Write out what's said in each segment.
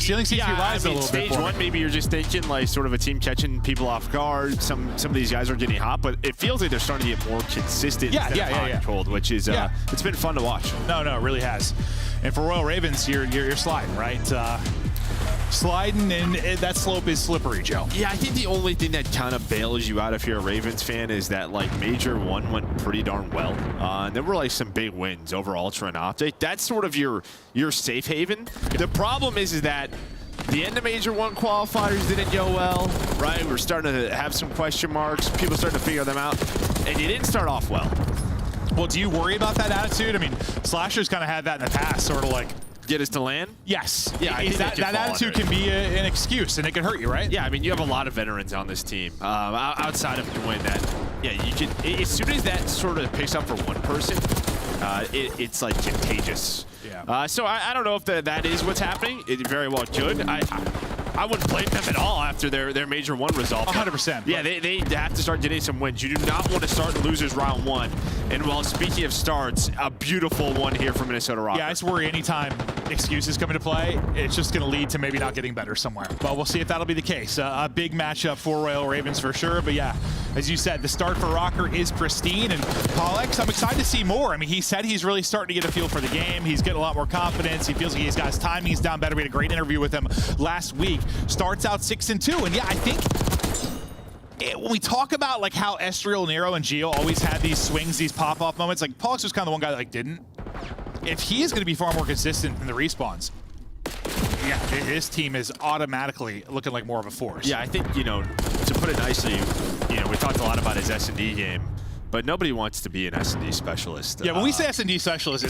ceiling seems to be rising a little bit. Stage one, maybe you're just thinking like sort of a team catching people off guard. Some of these guys are getting hot, but it feels like they're starting to get more consistent controlled, which is it's been fun to watch. No, it really has. And for Royal Ravens, you're sliding, right? Sliding, and that slope is slippery, Joe. Yeah, I think the only thing that kind of bails you out if you're a Ravens fan is that like Major 1 went pretty darn well. And there were like some big wins over Ultra and Optic. That's sort of your safe haven. The problem is that the end of Major 1 qualifiers didn't go well, right? We're starting to have some question marks. People starting to figure them out. And you didn't start off well. Well, do you worry about that attitude? I mean, Slashers kind of had that in the past, sort of like, get us to land? Yes. Yeah, that attitude can be an excuse, and it can hurt you, right? Yeah, I mean, you have a lot of veterans on this team. Outside of Dwayne, you can. As soon as that sort of picks up for one person, it's like contagious. Yeah. So I don't know if that is what's happening. It very well could. I wouldn't blame them at all after their Major 1 result. 100%. Yeah, they have to start getting some wins. You do not want to start losers round 1. And while speaking of starts, a beautiful one here from Minnesota Rockers. Yeah, I just worry anytime excuses come into play, it's just going to lead to maybe not getting better somewhere. But we'll see if that'll be the case. A big matchup for Royal Ravens for sure. But yeah, as you said, the start for Rocker is pristine. And Pollex, I'm excited to see more. I mean, he said he's really starting to get a feel for the game. He's getting a lot more confidence. He feels like he's got his timing's down better. We had a great interview with him last week. Starts out 6-2, and yeah, I think when we talk about like how Estriel, Nero, and Geo always had these swings, these pop-off moments, like Pollex was kind of the one guy that like didn't. If he is going to be far more consistent in the respawns, yeah, his team is automatically looking like more of a force. Yeah, I think, to put it nicely, we talked a lot about his S&D game, but nobody wants to be an S&D specialist. Yeah, when we say S&D specialist,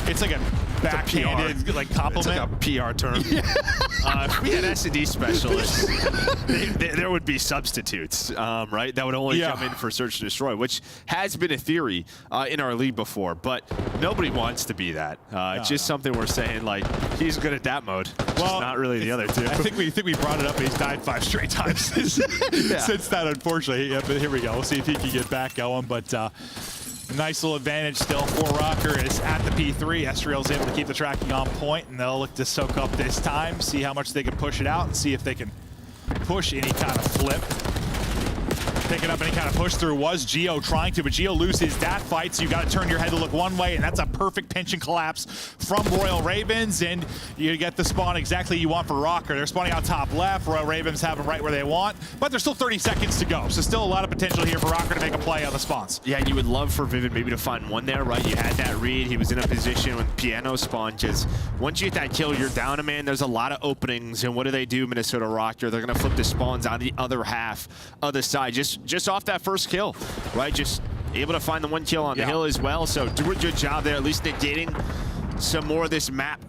it's like a backhanded like compliment. It's like a PR term. If we had S&D specialists, there would be substitutes, right? That would only come in for search and destroy, which has been a theory in our league before, but nobody wants to be that. It's just something we're saying, like, he's good at that mode. Well, not really the other two. I think we brought it up, and he's died 5 straight times since that, unfortunately. Yeah, but here we go. We'll see if he can get back going, but nice little advantage still for Rocker is at the P3. Estriel's able to keep the tracking on point, and they'll look to soak up this time, see how much they can push it out, and see if they can push any kind of flip. Picking up any kind of push through was Geo trying to, but Geo loses that fight, so you got to turn your head to look one way, and that's a perfect pinch and collapse from Royal Ravens, and you get the spawn exactly you want for Rocker. They're spawning out top left. Royal Ravens have them right where they want, but there's still 30 seconds to go, so still a lot of potential here for Rocker to make a play on the spawns. Yeah, and you would love for Vivid maybe to find one there, right? You had that read. He was in a position when Piano spawned, just once you get that kill, you're down a man. There's a lot of openings, and what do, Minnesota Rocker? They're going to flip the spawns on the other half of the side, just off that first kill, right? Just able to find the one kill on the hill as well. So do a good job there, at least negating some more of this map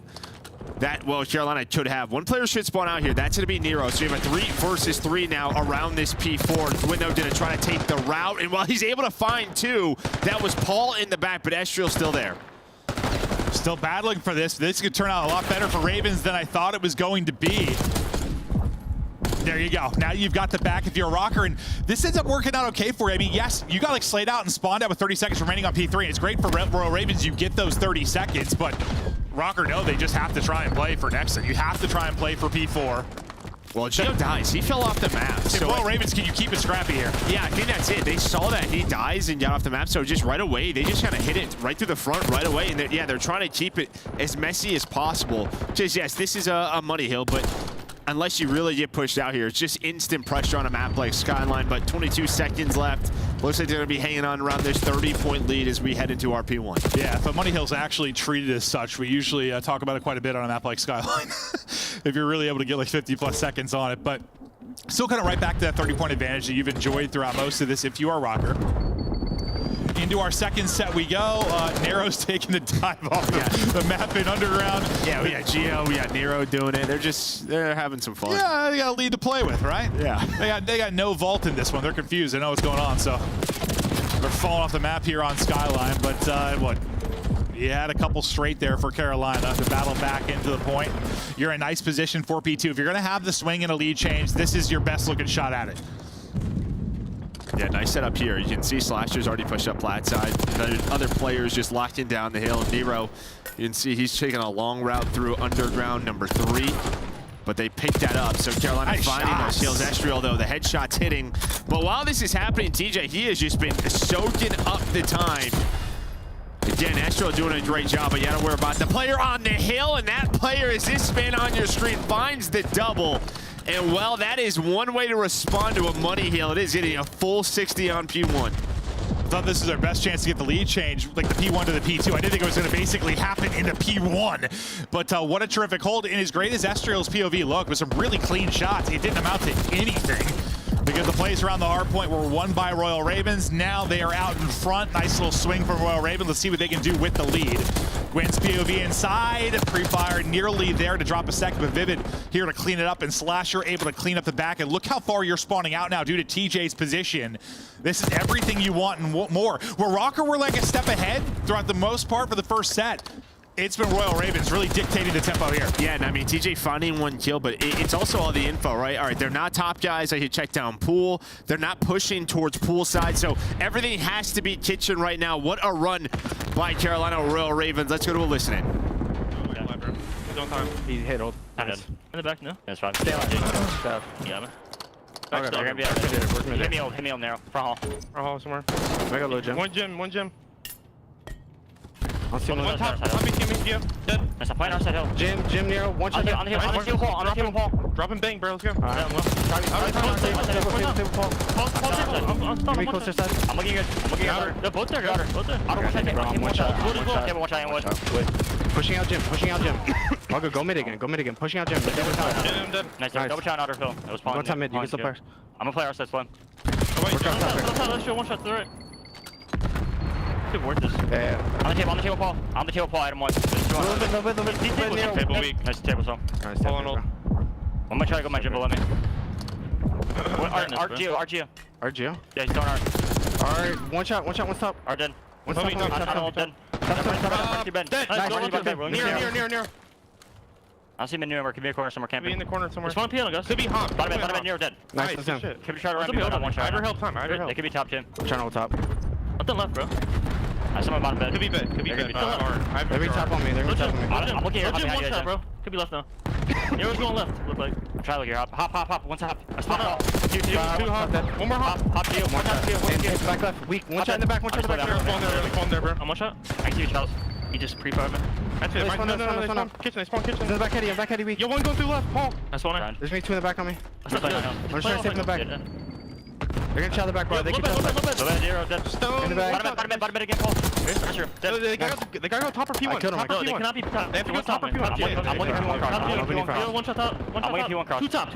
that, well, Carolina could have. One player should spawn out here. That's going to be Nero. So you have a 3 versus 3 now around this P4. Window didn't try to take the route. And while he's able to find 2, that was Paul in the back, but Estriel's still there. Still battling for this. This could turn out a lot better for Ravens than I thought it was going to be. There you go. Now you've got the back if you're a Rocker, and this ends up working out okay for you. I mean, yes, you got like slayed out and spawned out with 30 seconds remaining on P3. It's great for Royal Ravens. You get those 30 seconds, but Rocker, no, they just have to try and play for next. You have to try and play for P4. Well, Geo dies. He fell off the map. So Royal Ravens, can you keep it scrappy here? Yeah, I think that's it. They saw that he dies and got off the map, so just right away, they just kind of hit it right through the front right away. And they're trying to keep it as messy as possible. Just, yes, this is a money hill, but unless you really get pushed out here, it's just instant pressure on a map like Skyline, but 22 seconds left. Looks like they're going to be hanging on around this 30-point lead as we head into our P1. Yeah, but Money Hill's actually treated as such. We usually talk about it quite a bit on a map like Skyline, if you're really able to get like 50-plus seconds on it. But still kind of right back to that 30-point advantage that you've enjoyed throughout most of this if you are Rocker. Into our second set we go. Nero's taking the dive off the map in underground. Yeah, we got Geo, we got Nero doing it. They're having some fun. Yeah, they got a lead to play with, right? Yeah. They got no vault in this one. They're confused. They know what's going on, so they're falling off the map here on Skyline. But what? You had a couple straight there for Carolina to battle back into the point. You're in a nice position for P2. If you're going to have the swing and a lead change, this is your best looking shot at it. Yeah, nice setup here. You can see Slasher's already pushed up plat side. Other players just locked in down the hill. Nero, you can see he's taking a long route through underground number 3. but they picked that up. So Carolina Nice finding those shots. kills. Estriel, though, the headshot's hitting. But while this is happening, TJ, he has just been soaking up the time. Again, Estriel doing a great job, but you gotta worry about the player on the hill, and that player, is this man on your screen, finds the double. And well, that is one way to respond to a money heal. It is getting a full 60 on P1. Thought this was our best chance to get the lead change, like the P1 to the P2. I didn't think it was going to basically happen in the P1, but what a terrific hold. And as great as Estriel's POV looked, with some really clean shots, it didn't amount to anything because the plays around the hardpoint were won by Royal Ravens. Now they are out in front. Nice little swing from Royal Ravens. Let's see what they can do with the lead. Gwyn's POV inside, pre-fire nearly there to drop a second, but Vivid here to clean it up, and Slasher able to clean up the back. And look how far you're spawning out now due to TJ's position. This is everything you want and more. Where Rocker were like a step ahead throughout the most part for the first set, it's been Royal Ravens really dictating the tempo here. Yeah, and I mean, TJ finding one kill, but it's also all the info, right? All right, they're not top guys. I can check down pool. They're not pushing towards pool side, so everything has to be kitchen right now. What a run by Carolina Royal Ravens. Let's go to a listening. He hit hold. Nice. In the back, no? That's fine. Stay on, dude. Stop. Yeah, man. Okay, Back they're gonna be stop. out. Hit me on narrow. Front hall. Our hall somewhere. Mega low gym. One gym. I'll see One one. top. Top team, yeah. Dead. Nice. I'm playing outside hill. Gym near. One shot. On the table pole. On the table pole. Drop and bang, bro. Let's go. Yeah, I'm low. Give me closer side. I'm looking good. I'm looking good. They're both there. Both there. I don't want to Bro, I'm one shot. Table one shot and wood. Pushing out gym. I'll go mid again. Pushing out gym. Dead. Nice. Nice. Double shot and outer fill. It was One falling. time mid. You can still Falling fire. good. I'm gonna play our side one. Top. Let's show one shot to the right. Could work this. Yeah. On the table, Paul. On the table, Paul. Item one. Little bit. Table weak. Nice table, so. Nice. Hold on, hold. I'm gonna try to go my jibble, let me. RGO. RGO. Yeah, he's throwing R. Alright. One shot. One top. R dead. One Homie, top. no. I don't dead. Dead. Near. I see him in New York. Could be a corner somewhere Be in camping. the corner somewhere. There's one piano, guys. Could be hot. Bottom mid, near dead. Nice. Nice. That's him. Shit. Could be trying to run Let's me be on one shot. Either help time. They could be top 10. Trying to hold top. Nothing left, bro. I saw my bottom bed. Could be bed. They're gonna be top. They're be top on me. They're top on me. I'm looking here. One shot, bro. Could be left now. Arrow's going left, look like. I'm trying to look here. Hop. One top. I spawned out. Two Two hot. One more hot. Hop to you. One top to you. One And to you. back left. Weak. One shot in the back. One shot in the back. Spawn there, bro. I'm one shot. I see you, Charles. He just pre-fired me. That's it. They spawn, No, they spawn, they spawn. Kitchen. They spawn kitchen. In the back heady. I'm back heady weak. Yo, one going through left. Paul. Nice one. There's me two in the back on me. That's not good. I'm just trying to save in the back. They're gonna shot the back bar. They can shot the back. Low bed, zero, dead. Stone. In the back. Bottom bed again, Paul. Pressure. Dead. They gotta go top or P1. I killed him, I Top or Bro, they P1. cannot be top. They have to go One top or P1. I'm looking for one cross. Top I'm two. looking for Yo, one shot top. One I'm shot waiting for one cross. Two top.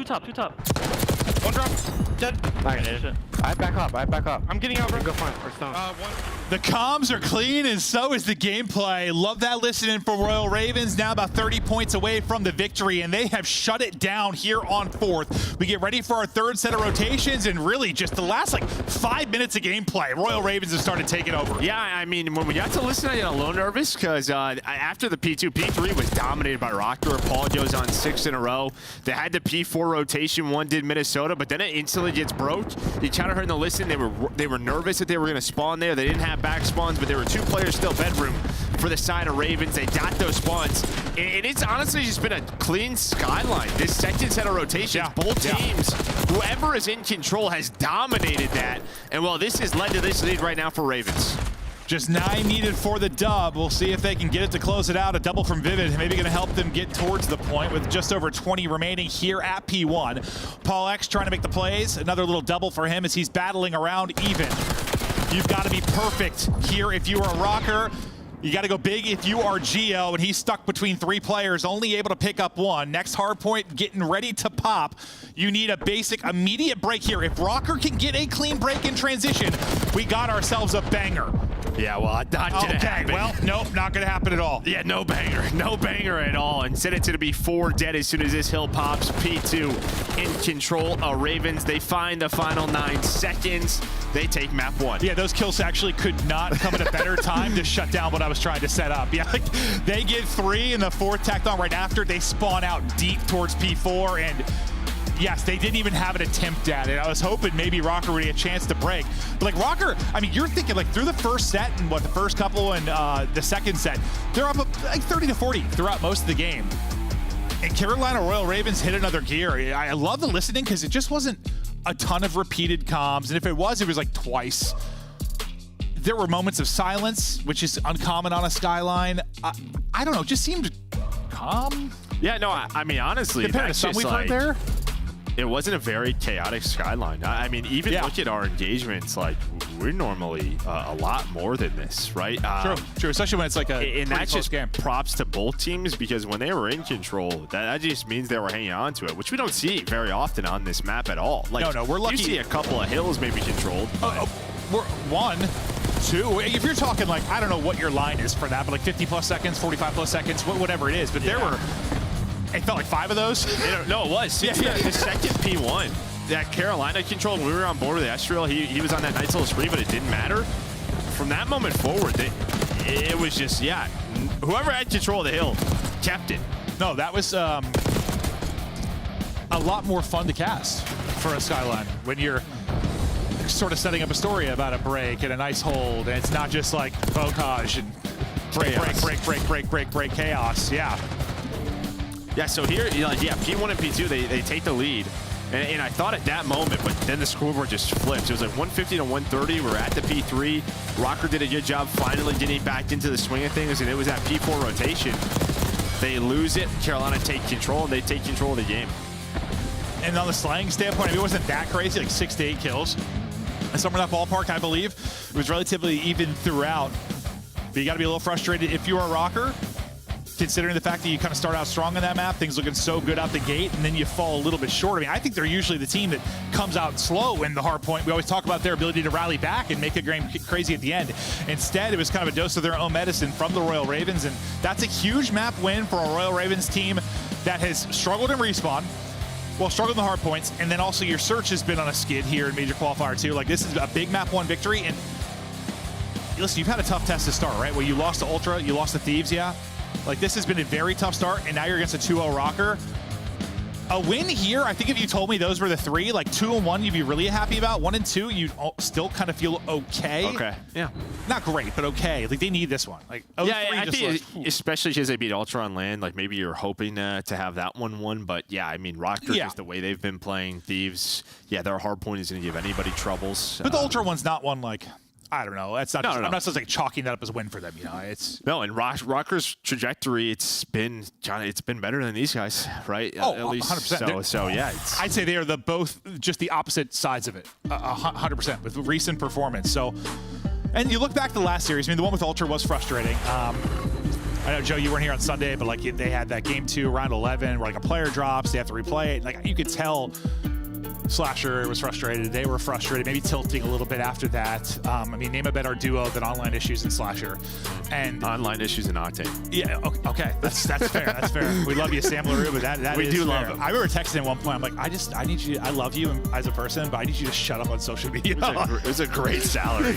One drop. Dead. Nice. Shit. I back up. I'm getting out, bro. Go front or stone. One. The comms are clean, and so is the gameplay. Love that listening from Royal Ravens. Now about 30 points away from the victory, and they have shut it down here on fourth. We get ready for our third set of rotations, and really just the last 5 minutes of gameplay, Royal Ravens have started taking over. Yeah, I mean, when we got to listen, I got a little nervous because after the P2, P3 was dominated by Rocker. Paul goes on 6 in a row. They had the P4 rotation. One did Minnesota, but then it instantly gets broke. You kind of heard in the listen, they were nervous that they were going to spawn there. They didn't have back spawns, but there were 2 players still bedroom for the side of Ravens. They got those spawns. And it's honestly just been a clean skyline. This second set of rotations, both teams, whoever is in control has dominated that. And well, this has led to this lead right now for Ravens. Just 9 needed for the dub. We'll see if they can get it to close it out. A double from Vivid, maybe going to help them get towards the point with just over 20 remaining here at P1. Paul X trying to make the plays. Another little double for him as he's battling around even. You've got to be perfect here if you are a Rocker. You got to go big if you are Geo, and he's stuck between 3 players, only able to pick up 1. Next hardpoint getting ready to pop. You need a basic immediate break here. If Rocker can get a clean break in transition, we got ourselves a banger. Yeah, well, not gonna happen. Well, nope, not gonna happen at all. Yeah, no banger at all. And set it to be 4 dead as soon as this hill pops. P2 in control of Ravens. They find the final 9 seconds. They take map 1. Yeah, those kills actually could not come at a better time to shut down what I was trying to set up. Yeah, they get 3 and the 4th tacked on right after. They spawn out deep towards P4, and yes, they didn't even have an attempt at it. I was hoping maybe Rocker would get a chance to break. But Rocker, I mean, you're thinking through the first set and the first couple and the second set, they're up 30 to 40 throughout most of the game. And Carolina Royal Ravens hit another gear. I love the listening because it just wasn't a ton of repeated comms. And if it was like twice. There were moments of silence, which is uncommon on a Skyline. I don't know, it just seemed calm. Yeah, no, I mean, honestly, compared to that's some just we've like, heard there. it wasn't a very chaotic Skyline. I mean, even look at our engagements, like, we're normally a lot more than this, right? True, especially when it's like a and that's just game. Props to both teams, because when they were in control, that just means they were hanging on to it, which we don't see very often on this map at all. Like, no, we're lucky. You see a couple of hills maybe controlled. We're 1, 2. If you're talking like, I don't know what your line is for that, but like 50 plus seconds, 45 plus seconds, whatever it is. But there were, it felt like 5 of those. No, it was. The second P1 that Carolina controlled, when we were on board with Estriel, he was on that nice little screen, but it didn't matter. From that moment forward, it was just, whoever had control of the hill kept it. No, that was a lot more fun to cast for a Skyline when you're sort of setting up a story about a break and a nice hold, and it's not just like bocage and break chaos. Yeah, so here, P1 and P2, they take the lead. And I thought at that moment, but then the scoreboard just flipped. It was like 150 to 130. We're at the P3. Rocker did a good job finally getting back into the swing of things, and it was that P4 rotation. They lose it. Carolina take control, and they take control of the game. And on the slang standpoint, I mean, it wasn't that crazy, like 6 to 8 kills. And somewhere in that ballpark, I believe. It was relatively even throughout. But you got to be a little frustrated if you're a Rocker, considering the fact that you kind of start out strong on that map, things looking so good out the gate, and then you fall a little bit short. I mean, I think they're usually the team that comes out slow in the Hardpoint. We always talk about their ability to rally back and make a game crazy at the end. Instead, it was kind of a dose of their own medicine from the Royal Ravens, and that's a huge map win for a Royal Ravens team that has struggled in Respawn, well, struggled in the Hardpoints, and then also your search has been on a skid here in Major Qualifier 2. Like, this is a big map 1 victory, and listen, you've had a tough test to start, right? Well, you lost to Ultra, you lost to Thieves, Like, this has been a very tough start, and now you're against a 2-0 Rocker. A win here, I think if you told me those were the 3, like 2 and 1, you'd be really happy about. 1 and 2, you'd still kind of feel okay. Okay, yeah. Not great, but okay. Like, they need this one. Like, I think, especially because they beat Ultra on land, like maybe you're hoping to have that one won. But yeah, I mean, Rocker, just the way they've been playing, Thieves, their Hardpoint is going to give anybody troubles. But the Ultra one's not one like, I don't know. That's not. No, just, no. I'm not supposed to like chalking that up as a win for them. It's no. And Rocker's trajectory, it's been better than these guys, right? Oh, at least 100%. So yeah, I'd say they are both just the opposite sides of it, 100% with recent performance. So, and you look back to the last series. I mean, the one with Ultra was frustrating. I know, Joe, you weren't here on Sunday, but like they had that game 2, round 11, where like a player drops, they have to replay it. Like you could tell. Slasher was frustrated. They were frustrated, maybe tilting a little bit after that. I mean, name a better duo than online issues and Slasher. And online issues and Octane. Yeah, okay. That's fair. That's fair. We love you, Sam LaRue, but that we is do fair. love him. I remember texting at one point, I'm like, I need you, I love you as a person, but I need you to shut up on social media. It was a great salary.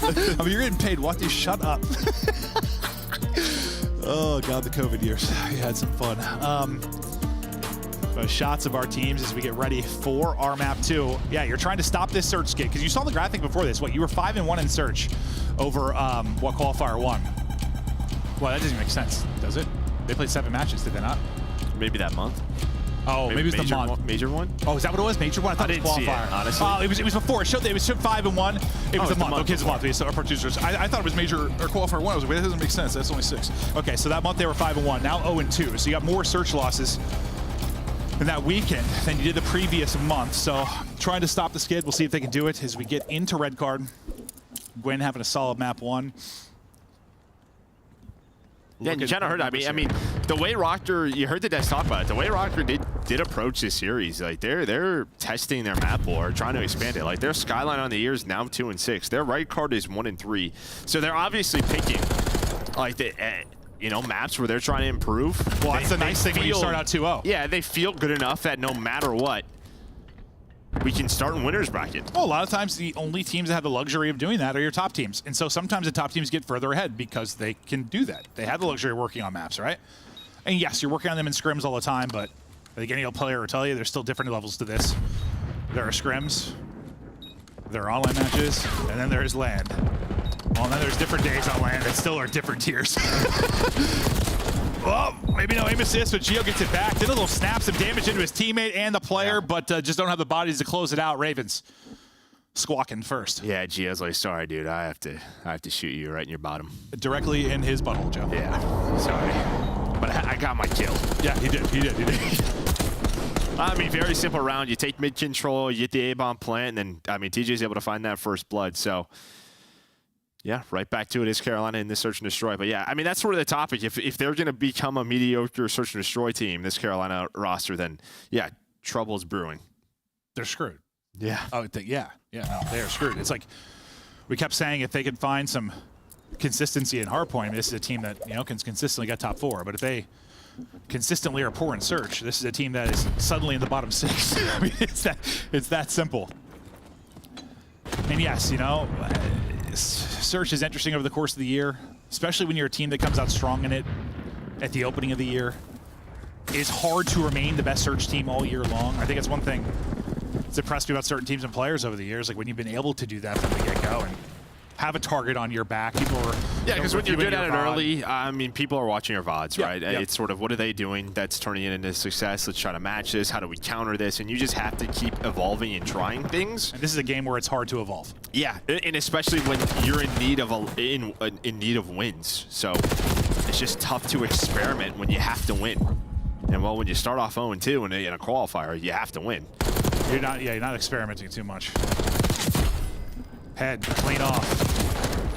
I mean, you're getting paid what? Dude, shut up. Oh, God, the COVID years. We had some fun. Shots of our teams as we get ready for our map 2. Yeah, you're trying to stop this search skid because you saw the graphic before this. What, you were 5 and 1 in search over Qualifier 1. Well, that doesn't make sense, does it? They played 7 matches, did they not? Maybe that month. Oh, maybe it was the month. Major one? Oh, is that what it was? Major one? I thought it was Qualifier. See it, honestly. It was before. It showed 5 and 1. It was the month. Okay, it's a month. So our producers. I thought it was Major or Qualifier 1. I was like, wait, that doesn't make sense. That's only 6. Okay, so that month they were 5 and 1. Now 0 and 2. So you got more search losses in that weekend than you did the previous month. So trying to stop the skid. We'll see if they can do it as we get into red card. Gwen having a solid map 1. Yeah, you kind of heard. I mean, the way Rocker, you heard the devs talk about it. The way Rocker did approach this series, like they're testing their map board, trying to expand it. Like their skyline on the year is now 2 and 6. Their right card is 1 and 3. So they're obviously picking like the. Maps where they're trying to improve. Well, that's the nice thing when you start out 2-0. Yeah, they feel good enough that no matter what, we can start in winner's bracket. Well, a lot of times the only teams that have the luxury of doing that are your top teams. And so sometimes the top teams get further ahead because they can do that. They have the luxury of working on maps, right? And yes, you're working on them in scrims all the time, but I think any player will tell you there's still different levels to this. There are scrims, there are online matches, and then there is land. Well, and then there's different days on land that still are different tiers. Oh, maybe no aim assist, but Gio gets it back. Did a little snap, some damage into his teammate and the player, but just don't have the bodies to close it out. Ravens squawking first. Yeah, Gio's like, sorry, dude, I have to shoot you right in your bottom. Directly in his butthole, Joe. Yeah, sorry. But I got my kill. Yeah, he did. I mean, very simple round. You take mid control, you get the A-bomb plant, and then, I mean, TJ's able to find that first blood. So, yeah, right back to it is Carolina in this search and destroy. But, yeah, I mean, that's sort of the topic. If they're going to become a mediocre search and destroy team, this Carolina roster, then, yeah, trouble's brewing. They're screwed. Yeah. Oh, yeah, no, they are screwed. It's like we kept saying if they could find some consistency in Hardpoint, this is a team that, you know, can consistently get top 4. But if they consistently are poor in search, this is a team that is suddenly in the bottom 6. I mean, it's that simple. And yes, you know, search is interesting over the course of the year, especially when you're a team that comes out strong in it at the opening of the year. It's hard to remain the best search team all year long. I think it's one thing that's impressed me about certain teams and players over the years, like when you've been able to do that from the get-go and have a target on your back. People are because when you're good at it VOD. early, I mean, people are watching your VODs, Yeah, right? yeah. It's sort of, what are they doing that's turning it into success? Let's try to match this. How do we counter this? And you just have to keep evolving and trying things. And this is a game where it's hard to evolve. Yeah, and especially when you're in need of in need of wins. So it's just tough to experiment when you have to win. And well, when you start off 0-2 in a qualifier, you have to win. You're not experimenting too much. Head clean off.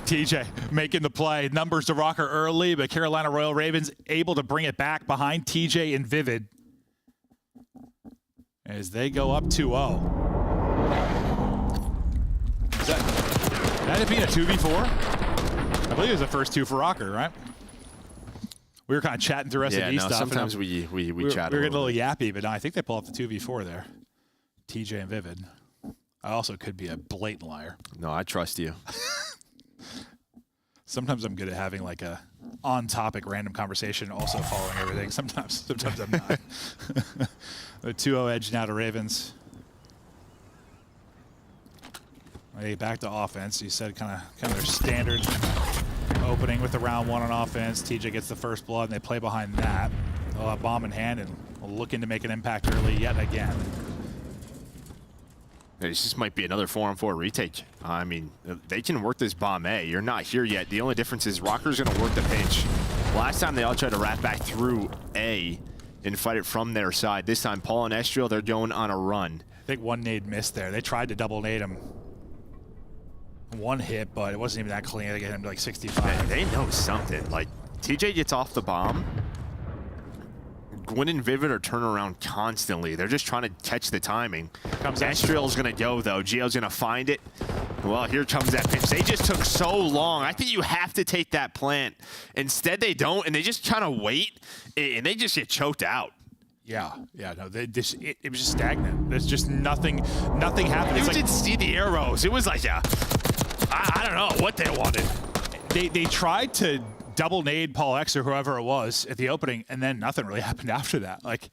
TJ making the play. Numbers to Rocker early, but Carolina Royal Ravens able to bring it back behind TJ and Vivid as they go up 2-0. That it being a 2v4? I believe it was the first 2 for Rocker, right? We were kind of chatting through S&D stuff. Sometimes we chat. We were getting a little yappy, but no, I think they pull off the 2v4 there. TJ and Vivid. I also could be a blatant liar. No, I trust you. Sometimes I'm good at having like a on-topic random conversation, also following everything. Sometimes I'm not. The 2-0 edge now to Ravens. Hey, back to offense. You said kind of their standard opening with the round 1 on offense. TJ gets the first blood, and they play behind that. They'll have bomb in hand and looking to make an impact early yet again. This just might be another 4-on-4 retake. I mean, they can work this bomb A. You're not here yet. The only difference is Rocker's going to work the pinch. Last time they all tried to wrap back through A and fight it from their side. This time, Paul and Estriel, they're going on a run. I think one nade missed there. They tried to double nade him. One hit, but it wasn't even that clean. They get him to like 65. They know something. Like, TJ gets off the bomb. Gwyn and Vivid are turning around constantly. They're just trying to catch the timing. Estriel's going to go, though. Gio's going to find it. Well, here comes that pitch. They just took so long. I think you have to take that plant. Instead, they don't, and they just kind of wait, and they just get choked out. Yeah, no, it was just stagnant. There's just nothing happened. You It's didn't see the arrows. It was like I don't know what they wanted. They tried to double nade Paul X or whoever it was at the opening, and then nothing really happened after that. Like,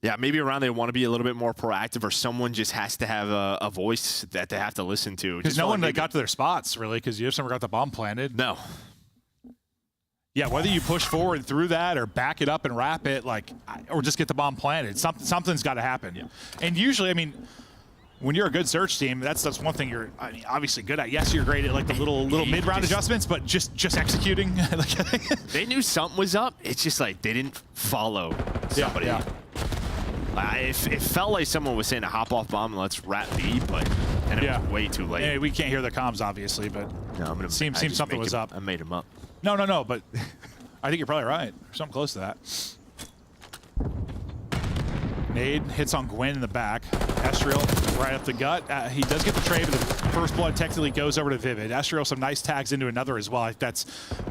yeah, maybe around they want to be a little bit more proactive, or someone just has to have a voice that they have to listen to. because no one got to their spots really, because you just never got the bomb planted. No. Yeah, whether you push forward through that or back it up and wrap it, like, or just get the bomb planted, something's got to happen. Yeah. And usually, I mean, when you're a good search team, that's one thing you're obviously good at. Yes, you're great at like the little mid-round adjustments, but just executing. They knew something was up. It's just like they didn't follow somebody. Yeah. It felt like someone was saying a hop-off bomb and let's wrap B, but and it was way too late. Hey, we can't hear the comms, obviously, but no, seems something was up. I made him up. No, but I think you're probably right. Or something close to that. Nade hits on Gwyn in the back. Estriel right up the gut. He does get the trade, but the first blood technically goes over to Vivid. Estriel some nice tags into another as well. That's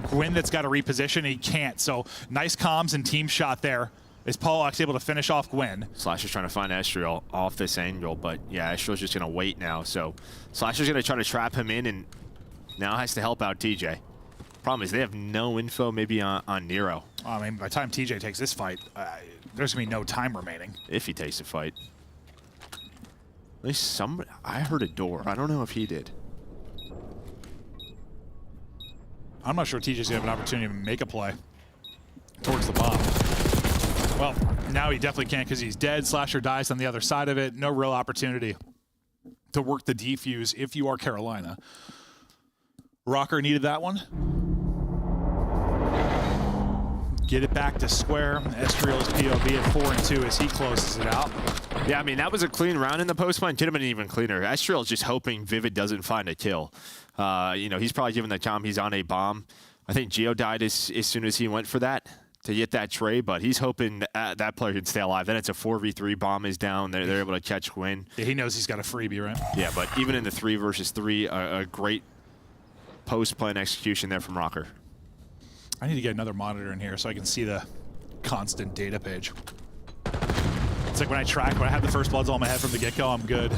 Gwyn that's got to reposition. He can't. So nice comms and team shot there. Is Paul X able to finish off Gwyn? Slasher's trying to find Estriel off this angle, but yeah, Estriel's just going to wait now. So Slasher's going to try to trap him in and now has to help out TJ. Problem is they have no info maybe on Nero. I mean, by the time TJ takes this fight, there's going to be no time remaining. If he takes the fight. At least somebody, I heard a door. I don't know if he did. I'm not sure TJ's gonna have an opportunity to make a play towards the bomb. Well, now he definitely can't because he's dead. Slasher dies on the other side of it. No real opportunity to work the defuse if you are Carolina. Rocker needed that one. Get it back to square. Estriel's POV at 4 and 2 as he closes it out. Yeah, I mean, that was a clean round in the post line. Could have been even cleaner. Estriel's just hoping Vivid doesn't find a kill. You know, he's probably giving the time he's on a bomb. I think Gio died as soon as he went for that to get that tray, but he's hoping that player can stay alive. Then it's a 4v3, bomb is down. They're able to catch Quinn. Yeah, he knows he's got a freebie, right? Yeah, but even in the 3 versus 3, a great post-plan execution there from Rocker. I need to get another monitor in here so I can see the constant data page. It's like when I have the first bloods all in my head from the get-go, I'm good.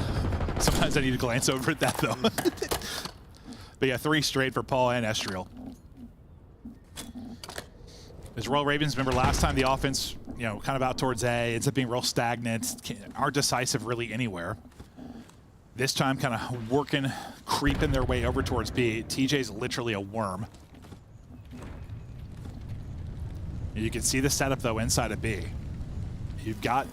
Sometimes I need to glance over at that, though. But yeah, 3 straight for Paul and Estriel. As Royal Ravens, remember last time the offense, you know, kind of out towards A, ends up being real stagnant, aren't decisive really anywhere. This time kind of working, creeping their way over towards B. TJ's literally a worm. And you can see the setup, though, inside of B. You've got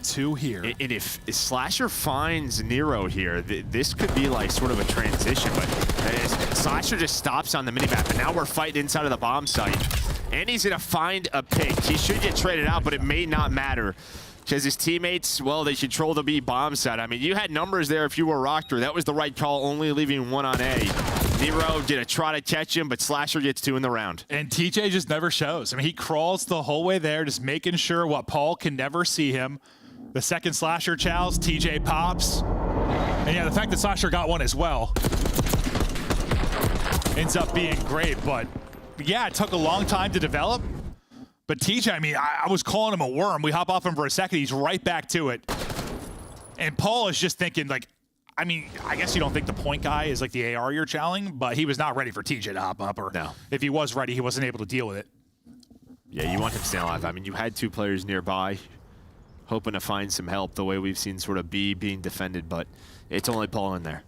2 here. And if Slasher finds Nero here, this could be like sort of a transition, but Slasher just stops on the minimap, and now we're fighting inside of the bomb site. And he's gonna find a pick. He should get traded out, but it may not matter because his teammates, well, they control the B bomb site. I mean, you had numbers there if you were Rocker. That was the right call, only leaving 1 on A. Nero did a try to catch him, but Slasher gets 2 in the round. And TJ just never shows. I mean, he crawls the whole way there, just making sure what Paul can never see him. The second Slasher chows, TJ pops. And yeah, the fact that Slasher got 1 as well ends up being great, but yeah, it took a long time to develop. But TJ, I mean, I was calling him a worm. We hop off him for a second, he's right back to it. And Paul is just thinking, like, I mean, I guess you don't think the point guy is like the AR you're challenging, but he was not ready for TJ to hop up, or no. If he was ready, he wasn't able to deal with it. Yeah, you want him to stay alive. I mean, you had 2 players nearby, hoping to find some help the way we've seen sort of B being defended, but it's only Paul in there.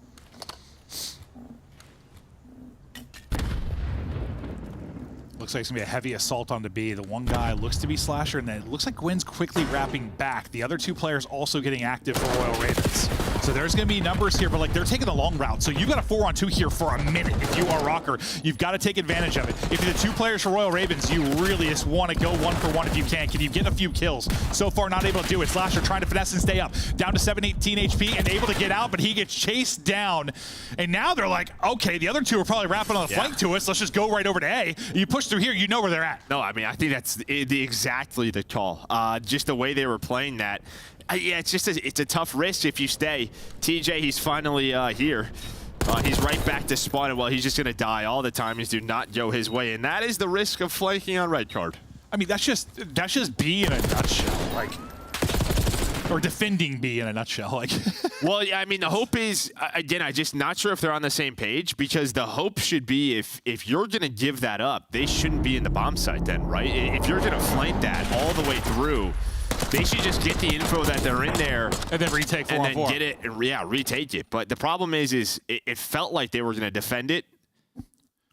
Looks like it's gonna be a heavy assault onto B. The one guy looks to be Slasher, and then it looks like Gwen's quickly wrapping back. The other 2 players also getting active for Royal Ravens. So there's gonna be numbers here, but like they're taking the long route. So you got a 4-on-2 here for a minute. If you are Rocker, you've got to take advantage of it. If you're the 2 players for Royal Ravens, you really just want to go 1 for 1 if you can. Can you get a few kills? So far, not able to do it. Slasher trying to finesse and stay up. Down to 718 HP and able to get out, but he gets chased down. And now they're like, okay, the other 2 are probably wrapping on the flank to us. Let's just go right over to A. You push through here, you know where they're at. No, I mean, I think that's exactly the call. Just the way they were playing that. Yeah, it's just it's a tough risk if you stay. TJ, he's finally here. He's right back to spawn. Well, he's just going to die all the time. He's do not go his way. And that is the risk of flanking on red card. I mean, that's just B in a nutshell. Like, or defending B in a nutshell. Like, well, yeah, I mean, the hope is, again, I'm just not sure if they're on the same page, because the hope should be if you're going to give that up, they shouldn't be in the bomb site then, right? If you're going to flank that all the way through, they should just get the info that they're in there and then retake 4 and then get it, and, yeah, retake it. But the problem is it felt like they were going to defend it.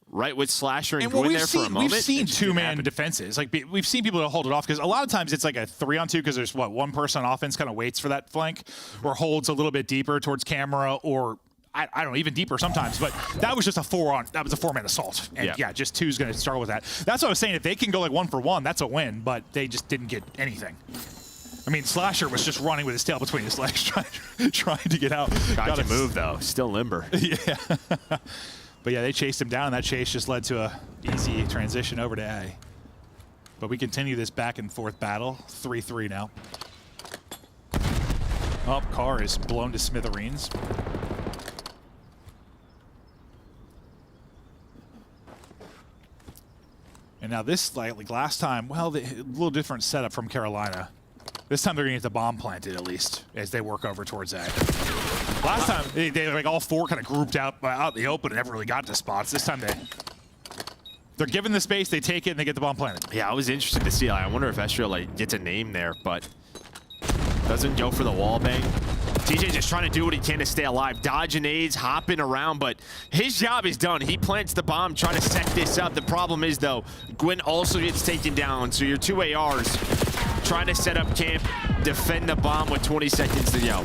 Right, with Slasher and going there for a moment. We've seen 2-man defenses. Like, we've seen people that hold it off, because a lot of times it's like a 3-on-2 because there's, what, 1 person on offense kind of waits for that flank or holds a little bit deeper towards camera, or I don't know, even deeper sometimes. But that was just a 4-man assault. And yeah, just 2's going to struggle with that. That's what I was saying. If they can go like 1 for 1, that's a win, but they just didn't get anything. I mean, Slasher was just running with his tail between his legs trying to get out. Got to move, though. Still limber. Yeah. But yeah, they chased him down, and that chase just led to a easy transition over to A. But we continue this back and forth battle, 3-3 now. Oh, car is blown to smithereens. And now this, like last time, well, a little different setup from Carolina. This time they're going to get the bomb planted, at least, as they work over towards A. Last time, they like all 4 kind of grouped out in the open and never really got to spots. This time they're given the space, they take it, and they get the bomb planted. Yeah, I was interested to see. I wonder if Estriel gets a name there, but doesn't go for the wall bang. TJ just trying to do what he can to stay alive, dodging nades, hopping around, but his job is done. He plants the bomb, trying to set this up. The problem is, though, Gwyn also gets taken down, so your 2 ARs trying to set up camp, defend the bomb with 20 seconds to go.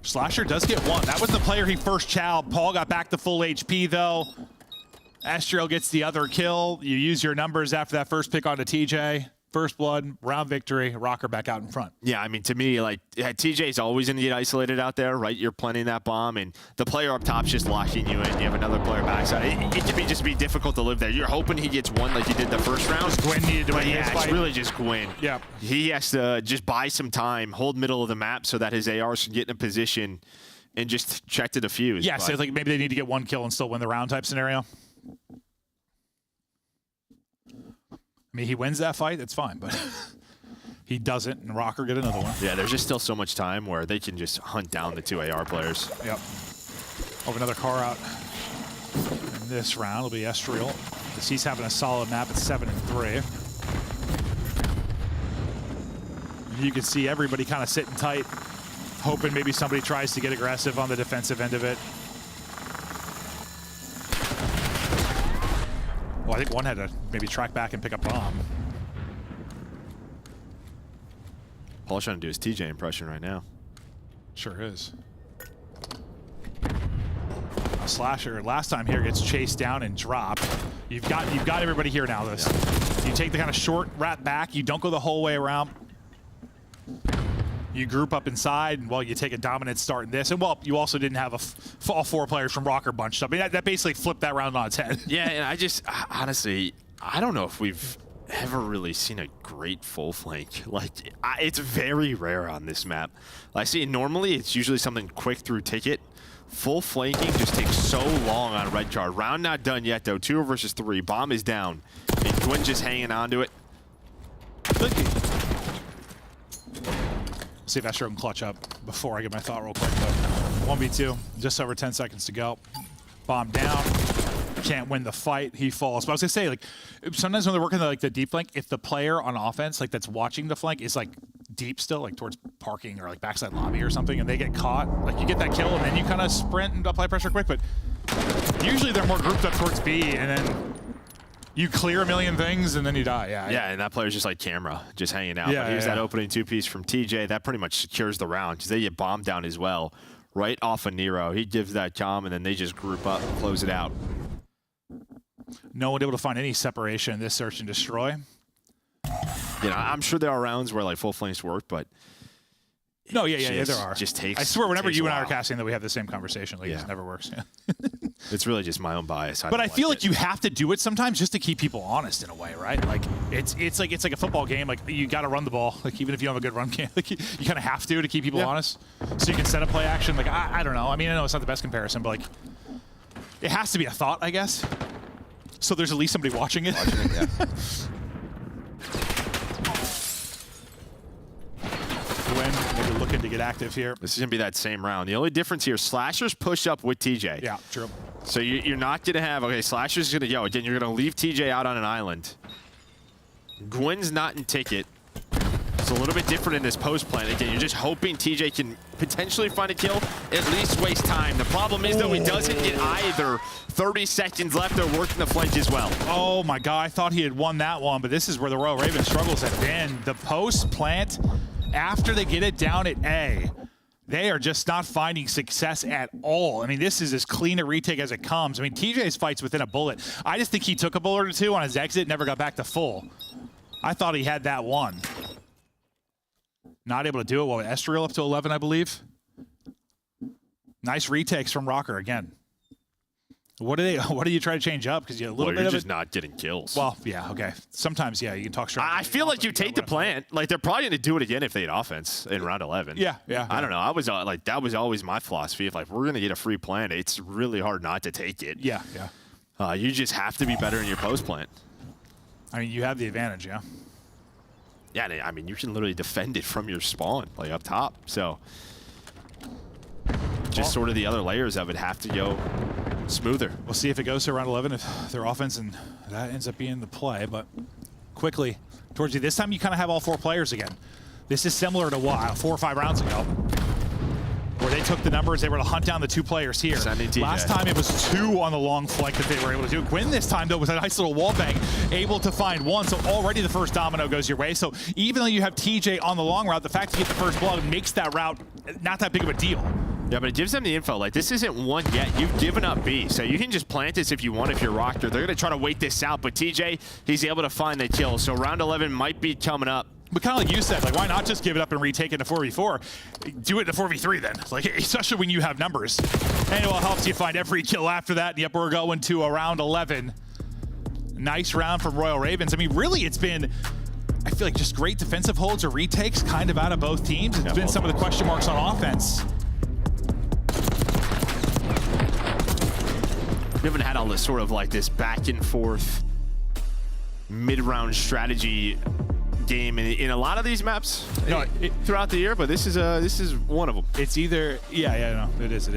Slasher does get one. That was the player he first chowed. Paul got back to full HP, though. Astriel gets the other kill. You use your numbers after that first pick onto TJ. First blood, round victory, Rocker back out in front. Yeah, I mean, to me, like, TJ's always going to get isolated out there, right? You're planting that bomb, and the player up top's just locking you in. You have another player backside. It can just be difficult to live there. You're hoping he gets one like he did the first round. Gwyn needed to win his Yeah, fight. it's really just Gwyn. Yeah. He has to just buy some time, hold middle of the map so that his ARs can get in a position and just check to defuse. Yeah, so like maybe they need to get one kill and still win the round type scenario. I mean, he wins that fight, that's fine, but he doesn't, and Rocker get another one. Yeah, there's just still so much time where they can just hunt down the 2 AR players. Yep. Over another car out in this round will be Estriel, because he's having a solid map at 7-3. You can see everybody kind of sitting tight, hoping maybe somebody tries to get aggressive on the defensive end of it. Well, I think one had to maybe track back and pick up bomb. Paul's trying to do his TJ impression right now. Sure is. Slasher last time here gets chased down and dropped. You've got everybody here now. This you take the kind of short wrap back. You don't go the whole way around. You group up inside, and well, you take a dominant start in this. And well, you also didn't have all 4 players from Rocker bunched up. I mean, that basically flipped that round on its head. Yeah, and I just honestly, I don't know if we've ever really seen a great full flank. Like, it's very rare on this map. I see normally it's usually something quick through ticket. Full flanking just takes so long on red card. Round not done yet, though. 2 versus 3. Bomb is down. And Gwyn just hanging on to it. See if Astro can clutch up before I get my thought real quick. But 1v2, just over 10 seconds to go. Bomb down. Can't win the fight. He falls. But I was gonna say, like, sometimes when they're working the deep flank, if the player on offense, like that's watching the flank, is like deep still, like towards parking or like backside lobby or something, and they get caught, like you get that kill and then you kind of sprint and apply pressure quick. But usually they're more grouped up towards B, and then you clear a million things and then you die. Yeah, and that player's just like camera, just hanging out. Yeah, but here's yeah. that opening 2-piece from TJ. That pretty much secures the round because they get bombed down as well. Right off of Nero. He gives that comm, and then they just group up and close it out. No one able to find any separation in this search and destroy. You know, I'm sure there are rounds where like full flames work, but No, yeah, there are. Just takes. I swear, whenever takes you a and I are while. casting, that we have the same conversation. Like, Yeah. it never works. Yeah. It's really just my own bias. But I feel like you have to do it sometimes just to keep people honest in a way, right? Like it's like a football game. Like you got to run the ball. Like even if you don't have a good run game, like you kind of have to keep people honest, so you can set up play action. Like I don't know. I mean, I know it's not the best comparison, but like it has to be a thought, I guess. So there's at least somebody watching it. Gwyn maybe looking to get active here. This is going to be that same round. The only difference here, Slashers push up with TJ. Yeah, true. So you're not going to have, okay, Slashers going to go. Again, you're going to leave TJ out on an island. Gwyn's not in ticket. It's a little bit different in this post plan. Again, you're just hoping TJ can potentially find a kill, at least waste time. The problem is, though, he doesn't get either. 30 seconds left. They're working the flank as well. Oh my God, I thought he had won that one, but this is where the Royal Raven struggles have been. The post plant, after they get it down at A, they are just not finding success at all. I mean, this is as clean a retake as it comes. I mean, TJ's fight's within a bullet. I just think he took a bullet or two on his exit, never got back to full. I thought he had that one. Not able to do it. Well, Estriel up to 11, I believe. Nice retakes from Rocker again. What do you try to change up? Because you're a little bit you're of just not getting kills. Well, yeah, okay. Sometimes, yeah, you can talk straight. I feel like you take the plant. Like, they're probably going to do it again if they had offense in round 11. Yeah. I don't know. I was like, that was always my philosophy. If like we're going to get a free plant, it's really hard not to take it. Yeah. You just have to be better in your post plant. I mean, you have the advantage, yeah. Yeah, I mean, you can literally defend it from your spawn, like up top. So, just sort of the other layers of it have to go smoother. We'll see if it goes to round 11, if their offense, and that ends up being the play. But quickly, towards you, this time you kind of have all 4 players again. This is similar to what, 4 or 5 rounds ago. where they took the numbers. They were able to hunt down the 2 players here. Last time it was 2 on the long flank that they were able to do. Gwyn this time, though, with a nice little wall bang, able to find 1. So already the first domino goes your way. So even though you have TJ on the long route, the fact you get the first blood makes that route not that big of a deal. Yeah, but it gives them the info. Like, this isn't 1 yet. You've given up B, so you can just plant this if you want if you're Rocker. They're going to try to wait this out, but TJ, he's able to find the kill. So round 11 might be coming up. But kind of like you said, like, why not just give it up and retake it in a 4v4? Do it in a 4v3 then, like, especially when you have numbers. And it will help you find every kill after that. Yep, we're going to a round 11. Nice round from Royal Ravens. I mean, really, it's been, I feel like, just great defensive holds or retakes kind of out of both teams. It's been some of the question marks on offense. We haven't had all this sort of like this back and forth mid-round strategy game in a lot of these maps throughout the year, but this is one of them. It's either, no, it is.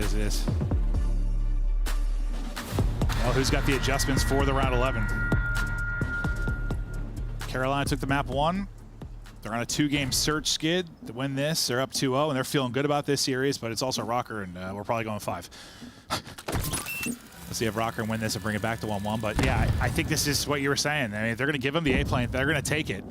Well, who's got the adjustments for the round 11? Carolina took the map 1. They're on a 2-game search skid to win this. They're up 2-0, and they're feeling good about this series, but it's also Rocker, and we're probably going 5. Let's see if Rocker can win this and bring it back to 1-1. But yeah, I think this is what you were saying. I mean, if they're going to give them the A plane, they're going to take it.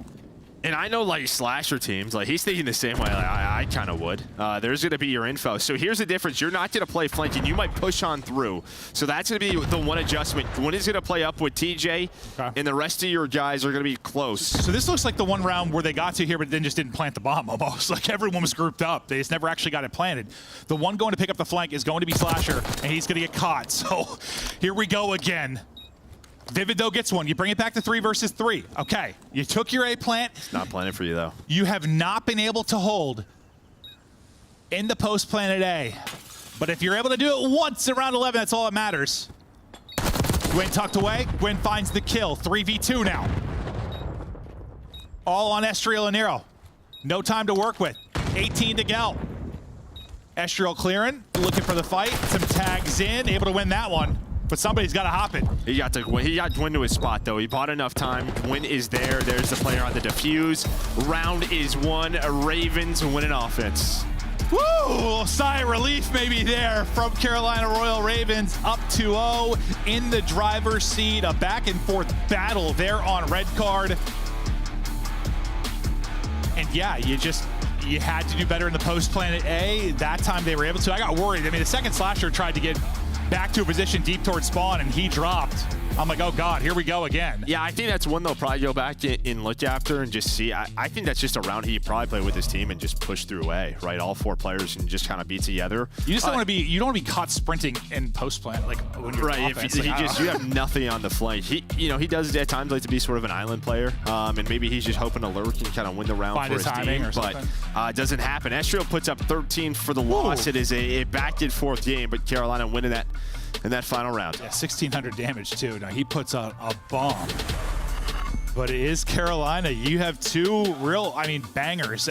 And I know, like, slasher teams, like, he's thinking the same way. Like, I kind of would. There's going to be your info. So here's the difference. You're not going to play flanking. You might push on through. So that's going to be the one adjustment. One is going to play up with TJ, and the rest of your guys are going to be close. So this looks like the one round where they got to here, but then just didn't plant the bomb almost. Like, everyone was grouped up. They just never actually got it planted. The one going to pick up the flank is going to be Slasher, and he's going to get caught. So here we go again. Vivid, though, gets one. You bring it back to 3 versus 3. Okay, you took your A plant. It's not planted for you, though. You have not been able to hold in the post planted A. But if you're able to do it once in round 11, that's all that matters. Gwyn tucked away. Gwyn finds the kill. 3v2 now. All on Estriel and Nero. No time to work with. 18 to go. Estriel clearing, looking for the fight. Some tags in, able to win that one. But somebody's got to hop it. He got Gwyn to his spot, though. He bought enough time. Gwyn is there. There's the player on the defuse. Round is 1. Ravens winning offense. Woo! Sigh of relief maybe there from Carolina Royal Ravens. Up 2-0 in the driver's seat. A back and forth battle there on red card. And yeah, you had to do better in the post planet A. That time they were able to. I got worried. I mean, the second Slasher tried to get back to a position deep towards spawn, and he dropped. I'm like, oh God, here we go again. Yeah, I think that's one they'll probably go back and look after and just see. I think that's just a round he probably play with his team and just push through A, right? All 4 players can just kind of be together. You just don't want to be. You don't want to be caught sprinting in post plant, like when you're right. offense. If you have nothing on the flank. He does at times like to be sort of an island player, and maybe he's just hoping to lurk and kind of win the round Find for his team. But it doesn't happen. Estriel puts up 13 for the loss. It is a back and forth game, but Carolina winning that in that final round. Yeah, 1,600 damage too. Now he puts out a bomb. But it is Carolina. You have 2 real, bangers.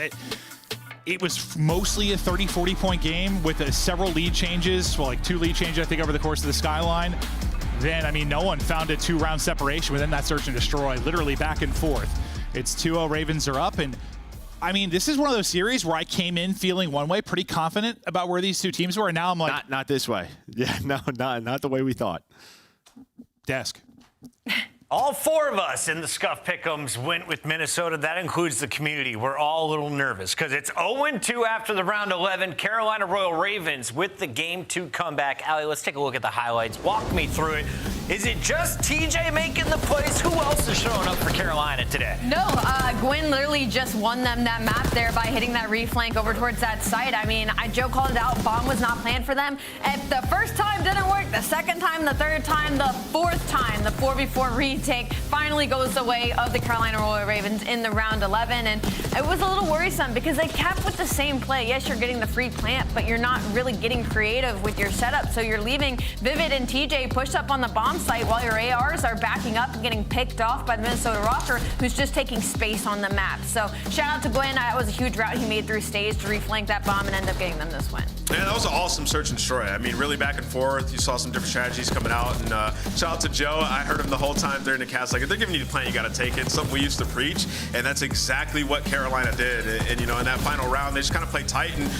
It was mostly a 30, 40-point game with several lead changes. Well, like 2 lead changes, I think, over the course of the Skyline. Then, no one found a 2-round separation within that search and destroy, literally back and forth. It's 2-0, Ravens are up, and this is one of those series where I came in feeling one way, pretty confident about where these 2 teams were, and now I'm like... Not this way. Yeah, no, not the way we thought. Desk. All 4 of us in the Scuff Pick'ems went with Minnesota. That includes the community. We're all a little nervous because it's 0-2 after the round 11. Carolina Royal Ravens with the Game 2 comeback. Allie, let's take a look at the highlights. Walk me through it. Is it just TJ making the plays? Who else is showing up for Carolina today? No, Gwyn literally just won them that map there by hitting that reflank over towards that site. Joe called it out. Bomb was not planned for them. If the first time didn't work, the second time, the third time, the 4th time, the 4v4 retake finally goes the way of the Carolina Royal Ravens in the round 11. And it was a little worrisome because they kept with the same play. Yes, you're getting the free plant, but you're not really getting creative with your setup. So you're leaving Vivid and TJ pushed up on the bomb site while your ARs are backing up and getting picked off by the Minnesota Rocker, who's just taking space on the map. So shout out to Gwyn. That was a huge route he made through stage to reflank that bomb and end up getting them this win. Yeah, that was an awesome search and destroy. Really back and forth. You saw some different strategies coming out. And shout out to Joe. I heard him the whole time during the cast. Like, if they're giving you the plan, you got to take it. Something we used to preach. And that's exactly what Carolina did. And in that final round, they just kind of played tight. And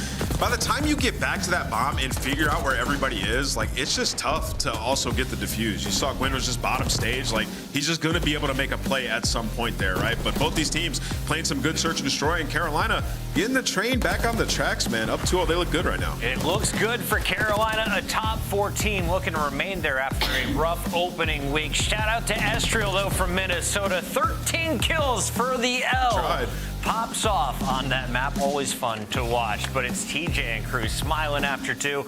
by the time you get back to that bomb and figure out where everybody is, like, it's just tough to also get the defuse. You saw Gwyn was just bottom stage. Like, he's just going to be able to make a play at some point there, right? But both these teams playing some good search and destroy, and Carolina getting the train back on the tracks, man. Up 2-0, they look good right now. It looks good for Carolina, a top 4 team looking to remain there after a rough opening week. Shout out to Estriel, though, from Minnesota. 13 kills for the L. Tried. Pops off on that map. Always fun to watch, but it's TJ and crew smiling after 2.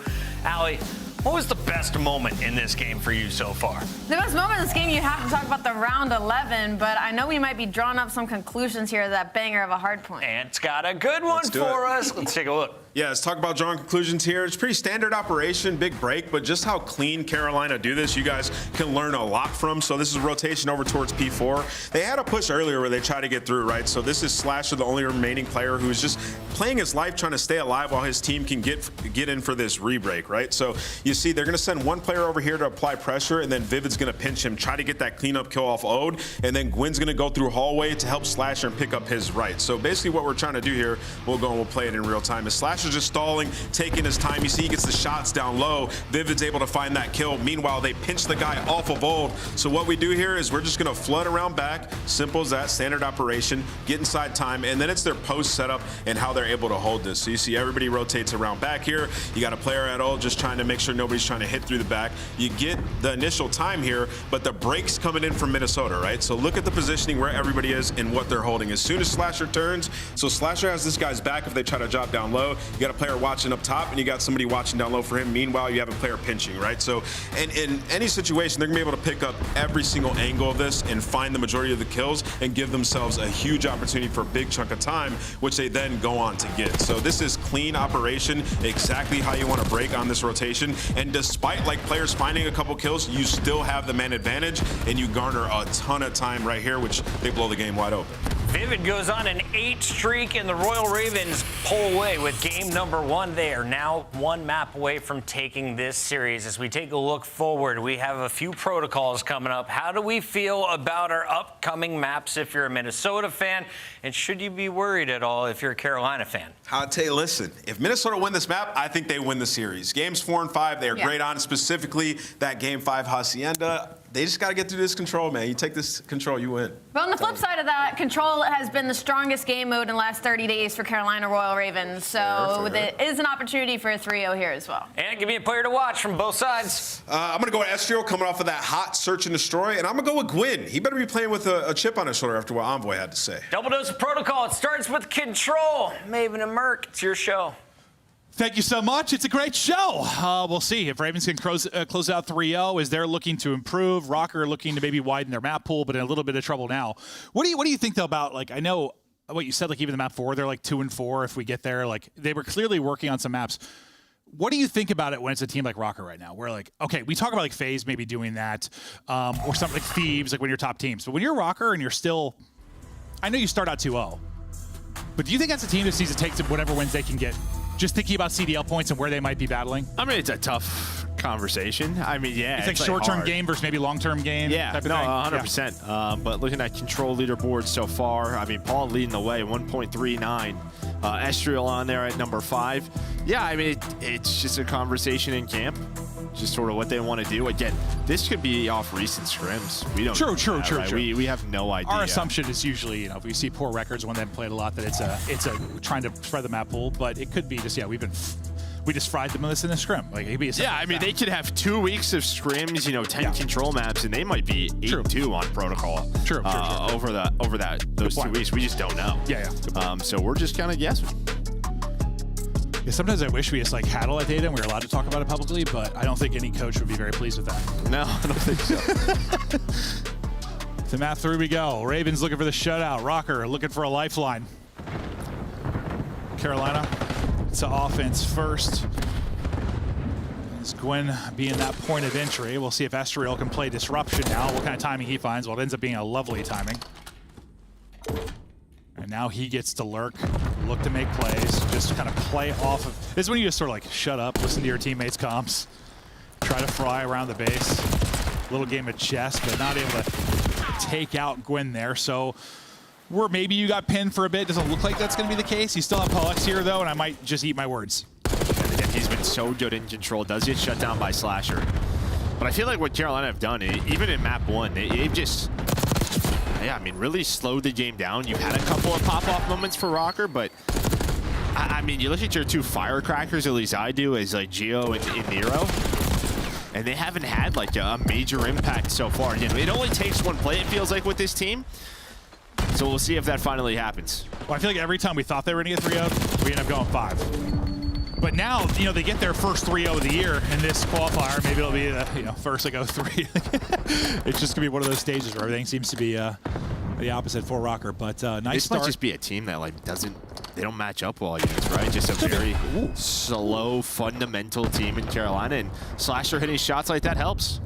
Allie, what was the best moment in this game for you so far? The best moment in this game, you have to talk about the round 11, but I know we might be drawing up some conclusions here of that banger of a hard point. Ant's got a good one for us. Let's take a look. Yeah, let's talk about drawing conclusions here. It's pretty standard operation, big break, but just how clean Carolina do this, you guys can learn a lot from. So this is rotation over towards P4. They had a push earlier where they tried to get through, right? So this is Slasher, the only remaining player who's just playing his life, trying to stay alive while his team can get in for this re-break, right? So you see they're going to send one player over here to apply pressure, and then Vivid's going to pinch him, try to get that cleanup kill off Ode, and then Gwyn's going to go through hallway to help Slasher and pick up his right. So basically what we're trying to do here, we'll go and we'll play it in real time, is Slasher's just stalling, taking his time. You see he gets the shots down low. Vivid's able to find that kill. Meanwhile, they pinch the guy off of Old. So what we do here is we're just going to flood around back. Simple as that, standard operation, get inside time, and then it's their post setup and how they're able to hold this. So you see everybody rotates around back here. You got a player at Old just trying to make sure nobody's trying to hit through the back. You get the initial time here, but the break's coming in from Minnesota, right? So look at the positioning where everybody is and what they're holding. As soon as Slasher turns, so Slasher has this guy's back if they try to drop down low. You got a player watching up top, and you got somebody watching down low for him. Meanwhile, you have a player pinching, right? So, and in any situation, they're gonna be able to pick up every single angle of this and find the majority of the kills and give themselves a huge opportunity for a big chunk of time, which they then go on to get. So this is clean operation, exactly how you want to break on this rotation. And despite like players finding a couple kills, you still have the man advantage, and you garner a ton of time right here, which they blow the game wide open. Vivid goes on an 8 streak, and the Royal Ravens pull away with game number 1. They are now 1 map away from taking this series. As we take a look forward, we have a few protocols coming up. How do we feel about our upcoming maps if you're a Minnesota fan? And should you be worried at all if you're a Carolina fan? I'll tell you, listen, if Minnesota win this map, I think they win the series. Games 4 and 5, they are great on, specifically that game 5 Hacienda. They just got to get through this control, man. You take this control, you win. But on the flip side of that, control has been the strongest game mode in the last 30 days for Carolina Royal Ravens. So there is an opportunity for a 3-0 here as well. And give me a player to watch from both sides. I'm going to go with Estriel coming off of that hot search and destroy, and I'm going to go with Gwyn. He better be playing with a chip on his shoulder after what Envoy had to say. Double dose of protocol. It starts with control. Maven and Merc, it's your show. Thank you so much. It's a great show. We'll see if Ravens can close out 3-0 as they're looking to improve. Rocker looking to maybe widen their map pool, but in a little bit of trouble now. What do you think though about, like, I know what you said, like even the map 4, they're like 2 and 4 if we get there. Like they were clearly working on some maps. What do you think about it when it's a team like Rocker right now? Where like, okay, we talk about like FaZe maybe doing that, or something like Thieves, like when you're top teams. But when you're Rocker and you're still, I know you start out 2-0, but do you think that's a team that needs to take whatever wins they can get? Just thinking about CDL points and where they might be battling? I mean, it's a tough conversation. I mean, yeah. It's like short-term game versus maybe long-term game. Yeah, type of no, thing. 100%. Yeah. But looking at control leaderboard so far, I mean, Paul leading the way, 1.39. Estriel on there at number 5. Yeah, I mean, it's just a conversation in camp. Just sort of what they want to do. Again, this could be off recent scrims. We don't. True. We have no idea. Our assumption is usually, if we see poor records when they've played a lot, that it's a trying to spread the map pool. But it could be just we just fried them in this in a scrim. Like it could be I mean, they could have 2 weeks of scrims, 10 control maps, and they might be 8-2 on protocol. True. Over those 2 weeks, we just don't know. Yeah. So we're just kind of guessing. Yeah, sometimes I wish we just had all that data and we were allowed to talk about it publicly, but I don't think any coach would be very pleased with that. No, I don't think so. To map 3 we go. Ravens looking for the shutout. Rocker looking for a lifeline. Carolina to offense first. As Gwyn being that point of entry, we'll see if Estriel can play disruption now. What kind of timing he finds? Well, it ends up being a lovely timing. And now he gets to lurk, look to make plays, just kind of play off of. This is when you just sort of shut up, listen to your teammates' comps, try to fry around the base. Little game of chess, but not able to take out Gwyn there. So where maybe you got pinned for a bit, doesn't look like that's going to be the case. You still have Pollux here though, and I might just eat my words. so good in control, does get shut down by Slasher. But I feel like what Carolina have done, even in map 1, they've just, yeah, I mean, really slowed the game down. You've had a couple of pop-off moments for Rocker, but I mean, you look at your 2 firecrackers, at least I do, as like Geo and Nero, and they haven't had like a major impact so far. You know, it only takes one play, it feels like, with this team. So we'll see if that finally happens. Well, I feel like every time we thought they were going to get 3-0'd, we end up going 5. But now, you know, they get their first 3-0 of the year in this qualifier. Maybe it'll be, you know, first they go 3. It's just going to be one of those stages where everything seems to be the opposite for Rocker. But nice this start. might just be a team that like they don't match up well against, right? Just a very slow, fundamental team in Carolina, and Slasher hitting shots like that helps.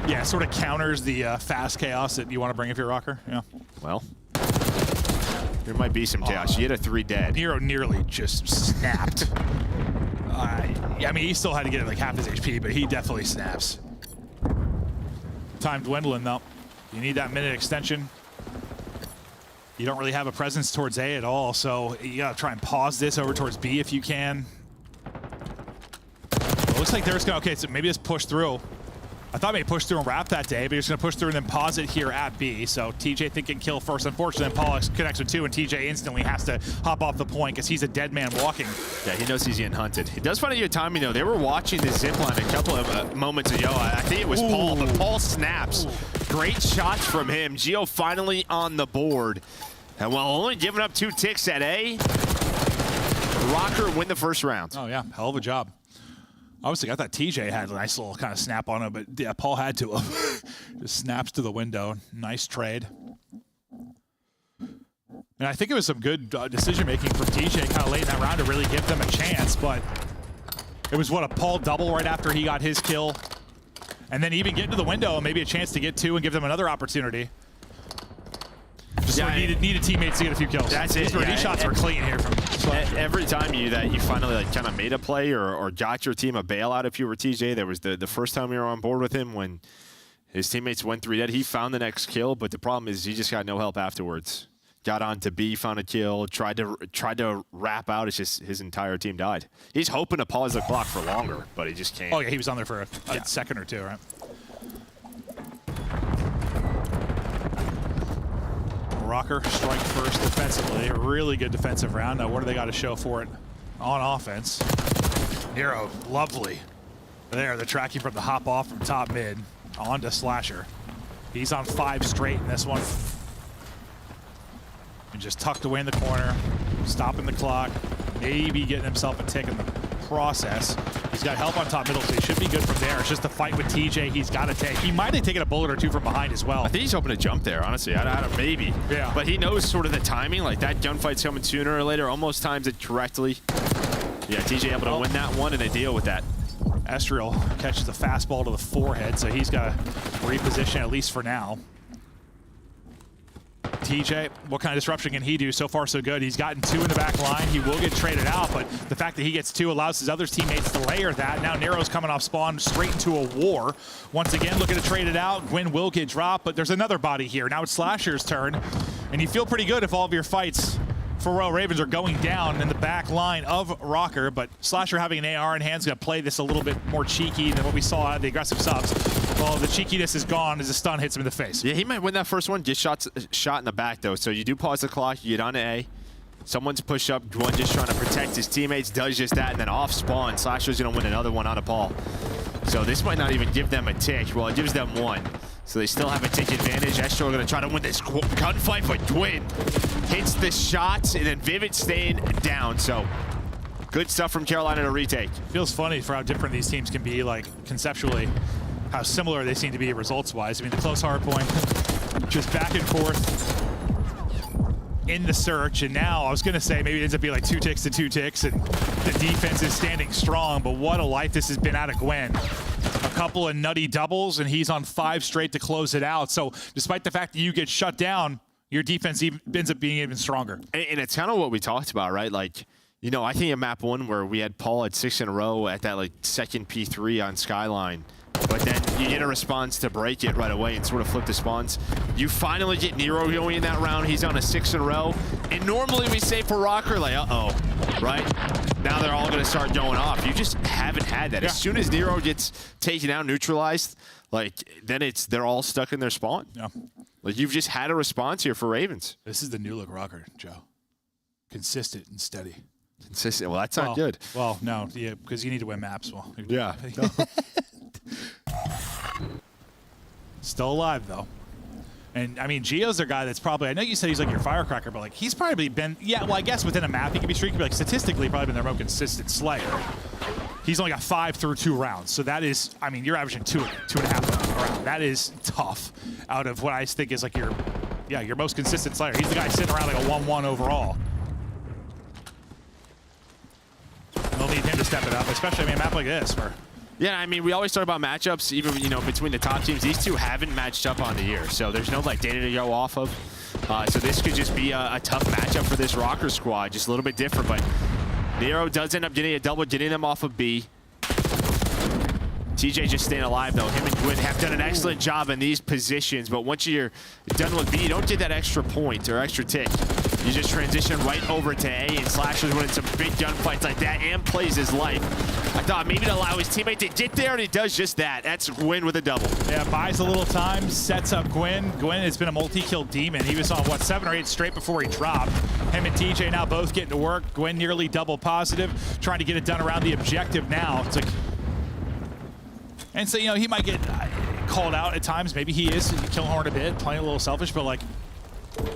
Yeah, it sort of counters the fast chaos that you want to bring if you're Rocker. Yeah. Well, there might be some chaos. You hit a 3 dead. Nero nearly just snapped. Yeah, I mean, he still had to get like half his HP, but he definitely snaps. Time dwindling though. You need that minute extension. You don't really have a presence towards A at all, so you gotta try and pause this over towards B if you can. It looks like there's gonna, okay, so maybe just push through. I thought maybe push through and wrap that day, but he's gonna push through and then pause it here at B. So TJ thinking kill first. Unfortunately, Paul connects with 2, and TJ instantly has to hop off the point because he's a dead man walking. Yeah, he knows he's getting hunted. It does find a good timing though. They were watching the zip line a couple of moments ago. I think it was Paul, but Paul snaps. Great shots from him. Geo finally on the board. And while only giving up 2 ticks at A, Rocker win the first round. Oh yeah, hell of a job. Obviously, I thought TJ had a nice little kind of snap on him, but yeah, Paul had to have. Just snaps to the window. Nice trade. And I think it was some good decision-making from TJ kind of late in that round to really give them a chance, but it was, what, a Paul double right after he got his kill. And then even get to the window and maybe a chance to get 2 and give them another opportunity. Just needed teammates to get a few kills. That's it. These shots were clean here from Slasher. Every time you finally like kind of made a play or got your team a bailout if you were TJ. There was the first time you were on board with him when his teammates went 3 dead. He found the next kill, but the problem is he just got no help afterwards. Got on to B, found a kill, tried to wrap out. It's just his entire team died. He's hoping to pause the clock for longer, but he just can't. Oh yeah, he was on there for a second or 2, right? Rocker strike first defensively. A really good defensive round. Now what do they got to show for it on offense? Nero, lovely. There, the tracking from the hop off from top mid onto Slasher. He's on 5 straight in this one. And just tucked away in the corner, stopping the clock, maybe getting himself a tick in the process. He's got help on top middle, so he should be good from there. It's just the fight with TJ he's got to take. He might have taken a bullet or 2 from behind as well. I think he's hoping to jump there, honestly. I don't, maybe. Yeah. But he knows sort of the timing. Like, that gunfight's coming sooner or later. Almost times it correctly. Yeah, TJ able to win that one, and they deal with that. Estriel catches a fastball to the forehead, so he's got to reposition at least for now. TJ, what kind of disruption can he do? So far, so good. He's gotten 2 in the back line. He will get traded out, but the fact that he gets 2 allows his other teammates to layer that. Now Nero's coming off spawn straight into a war. Once again, looking to trade it out. Gwyn will get dropped, but there's another body here. Now it's Slasher's turn, and you feel pretty good if all of your fights for Royal Ravens are going down in the back line of Rocker, but Slasher having an AR in hand is going to play this a little bit more cheeky than what we saw out of the aggressive subs. Well, the cheekiness is gone as a stun hits him in the face. Yeah, he might win that first one. Just shot in the back, though. So you do pause the clock. You get on to A. Someone's push up. One just trying to protect his teammates. Does just that, and then off spawn. Slasher's going to win another one out of Paul. So this might not even give them a tick. Well, it gives them 1. So they still have a tick advantage. Estro going to try to win this gunfight, but Gwyn hits the shots, and then Vivid staying down. So good stuff from Carolina to retake. Feels funny for how different these teams can be, like conceptually, how similar they seem to be results-wise. I mean, the close hard point, just back and forth in the search, and now I was going to say maybe it ends up being like 2 ticks to 2 ticks, and the defense is standing strong, but what a life this has been out of Gwyn. A couple of nutty doubles, and he's on 5 straight to close it out. So despite the fact that you get shut down, your defense ends up being even stronger. And it's kind of what we talked about, right? Like, you know, I think in map 1 where we had Paul at 6 in a row at that like second P3 on Skyline, but then you get a response to break it right away and sort of flip the spawns. You finally get Nero going in that round. He's on a 6 in a row. And normally we say for Rocker, like, uh-oh, right? now they're all going to start going off. You just haven't had that. Yeah. As soon as Nero gets taken out, neutralized, like then they're all stuck in their spawn. Yeah. Like you've just had a response here for Ravens. This is the new look rocker, Joe. Consistent and steady. Consistent. Well, that's not good. Well, no, yeah, because you need to win maps. Well, Yeah. Still alive though. And I mean, Gio's their guy that's probably, I know you said he's like your firecracker, but like he's probably been, yeah, well, I guess within a map he could be streaky, but like statistically probably been their most consistent slayer. He's only got 5 through 2 rounds. So that is, I mean, you're averaging 2.5 rounds. That is tough out of what I think is like your most consistent slayer. He's the guy sitting around like a 1-1 overall. They'll need him to step it up, especially, I mean, a map like this where. Yeah, I mean, we always talk about matchups, even, you know, between the top teams. These two haven't matched up on the year, so there's no, like, data to go off of. So this could just be a tough matchup for this Rocker squad, just a little bit different, but Nero does end up getting a double, getting them off of B. TJ just staying alive, though. Him and Gwyn have done an excellent job in these positions, but once you're done with B, you don't get that extra point or extra tick. You just transition right over to A, and Slasher's winning some big gunfights like that and plays his life. I thought maybe to allow his teammate to get there, and he does just that. That's Gwyn with a double. Yeah, buys a little time, sets up Gwyn. Gwyn has been a multi-kill demon. He was on, what, 7 or 8 straight before he dropped. Him and TJ now both getting to work. Gwyn nearly double positive, trying to get it done around the objective now. It's like, and so, you know, he might get called out at times. Maybe he is Killhorn a bit, playing a little selfish, but like,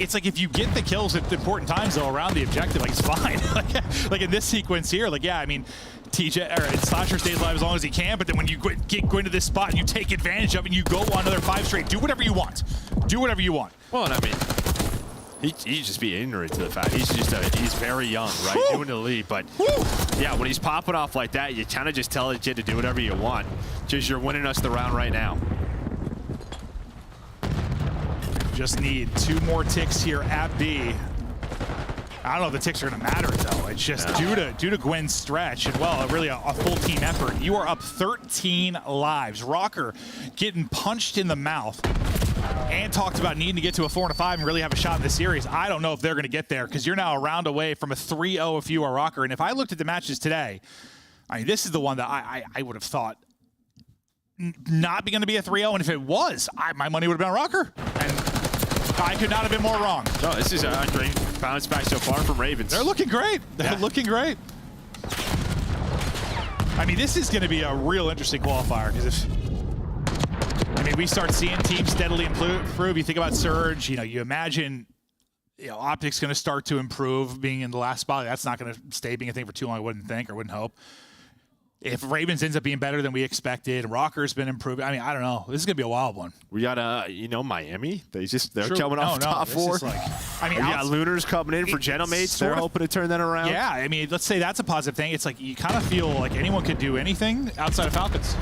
it's like if you get the kills at the important times though around the objective, like it's fine. like in this sequence here, like yeah, I mean, TJ or Slasher stays alive as long as he can, but then when you go into this spot and you take advantage of it and you go on another 5 straight, do whatever you want. Do whatever you want. Well, and I mean, he just be ignorant to the fact he's he's very young, right? Woo! Doing the lead, but yeah, when he's popping off like that, you kind of just tell the kid to do whatever you want. Just you're winning us the round right now. Just need 2 more ticks here at B. I don't know if the ticks are going to matter, though. It's just due to Gwyn's stretch and, well, really a full team effort. You are up 13 lives. Rocker getting punched in the mouth and talked about needing to get to a 4 and a 5 and really have a shot in this series. I don't know if they're going to get there because you're now a round away from a 3-0 if you are Rocker. And if I looked at the matches today, I mean, this is the one that I would have thought not going to be a 3-0. And if it was, my money would have been on Rocker. And I could not have been more wrong. No, this is a great bounce back so far from Ravens. They're looking great. They're looking great. I mean, this is going to be a real interesting qualifier because we start seeing teams steadily improve. You think about Surge, you know, you imagine, you know, Optic's going to start to improve being in the last spot. That's not going to stay being a thing for too long, I wouldn't think or wouldn't hope. If Ravens ends up being better than we expected, Rocker's been improving. I mean, I don't know. This is gonna be a wild one. We got you know, Miami. They're coming off no, top 4. Like, I mean, we got Lunars coming in for Genomates. They're hoping to turn that around. Yeah, I mean, let's say that's a positive thing. It's like you kind of feel like anyone could do anything outside of Falcons.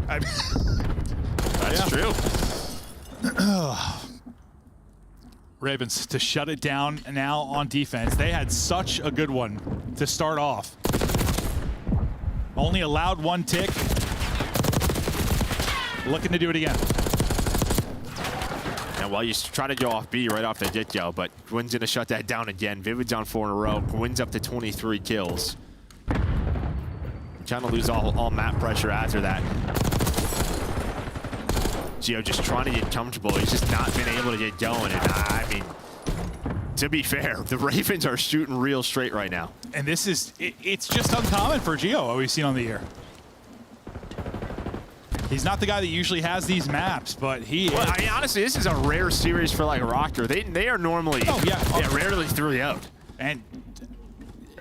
I mean, that's true. Ravens to shut it down now on defense. They had such a good one to start off. Only allowed 1 tick. Looking to do it again. And while you try to go off B right off the get-go, but Gwyn's going to shut that down again. Vivid's on 4 in a row. Gwyn's up to 23 kills. Trying to lose all map pressure after that. Gio just trying to get comfortable. He's just not been able to get going. And I mean, to be fair, the Ravens are shooting real straight right now. And this is, it's just uncommon for Gio, what we've seen on the year. He's not the guy that usually has these maps, but he Well, I mean, honestly, this is a rare series for, like, Rocker. They are normally rarely 3 out. And